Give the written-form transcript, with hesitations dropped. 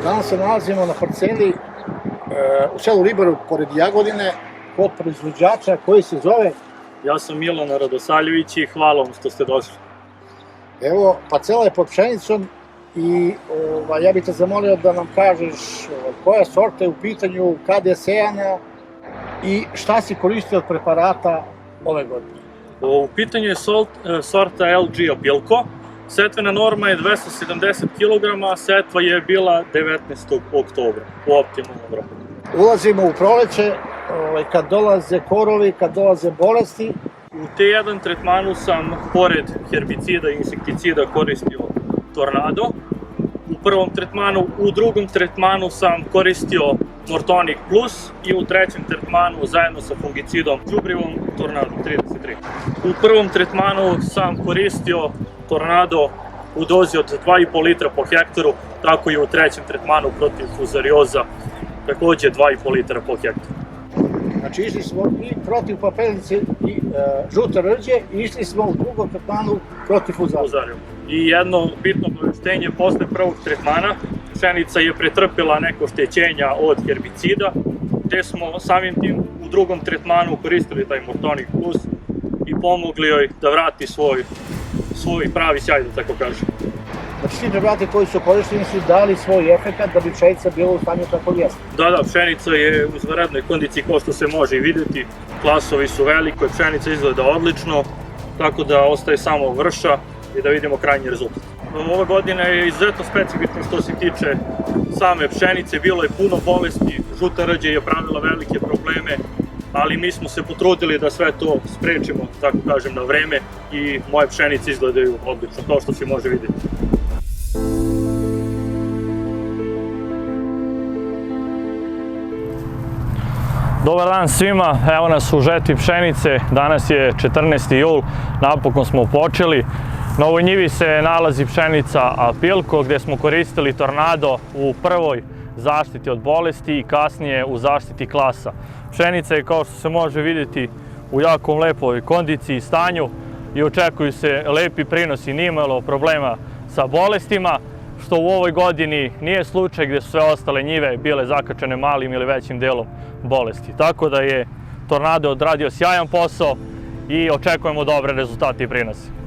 Danas se nalazimo na parceli u selu Ribaru, pored Jagodine, kod proizvođača koji se zove... Ja sam Milan Radosavljević i hvala vam što ste došli. Evo, parcela je pod pšenicom i ja bih te zamolio da nam kažeš koja sorta je u pitanju, kada je sejana i šta si koristio od preparata ove godine. U pitanju je sorta LG Abilko. Setvena norma je 270 kg, setva je bila 19. oktobra u optimalnom roku. Ulazimo u proleće, kad dolaze korovi, kad dolaze bolesti. U T1 tretmanu sam, pored herbicida i insekticida, koristio Tornado. U drugom tretmanu sam koristio Mortonic Plus i u trećem tretmanu zajedno sa fungicidom đubrivom Tornado 33. U prvom tretmanu sam koristio Tornado u dozi od 2,5 litra po hektaru, tako i u trećem tretmanu protiv fuzarioza, takođe 2,5 litra po hektaru. Znači išli smo i protiv papelnice i žute rđe i išli smo u drugom tretmanu protiv fuzarija. I jedno bitno obaveštenje, posle prvog tretmana pšenica je pretrpela neko oštećenja od herbicida, te smo samim tim u drugom tretmanu koristili taj Mortonic Plus i pomogli joj da vrati svoj pravi sjaj, da tako kažem. Znači svi preparati koji su korišteni su dali svoj efekat da bi pšenica bila u stanju kako jeste. Da, pšenica je u izvanrednoj kondiciji, kao što se može i videti. Klasovi su velike, pšenica izgleda odlično, tako da ostaje samo vrša i da vidimo krajnji rezultat. Ova godina je izuzetno specifična što se tiče same pšenice, bilo je puno bolesti, žuta rđa je pravila velike probleme, ali mi smo se potrudili da sve to sprečimo, tako kažem, na vreme i moje pšenice izgledaju odlično, kao što se može vidjeti. Dobar dan svima, evo nas u žetvi pšenice, danas je 14. jul, napokon smo počeli. Na ovoj njivi se nalazi pšenica Abilko gde smo koristili Tornado u prvoj zaštiti od bolesti i kasnije u zaštiti klasa. Pšenica je, kao što se može vidjeti, u jako lepoj kondiciji i stanju i očekuju se lepi prinosi, nije imalo problema sa bolestima, što u ovoj godini nije slučaj gde su sve ostale njive bile zakačene malim ili većim delom bolesti. Tako da je Tornado odradio sjajan posao i očekujemo dobre rezultate i prinose.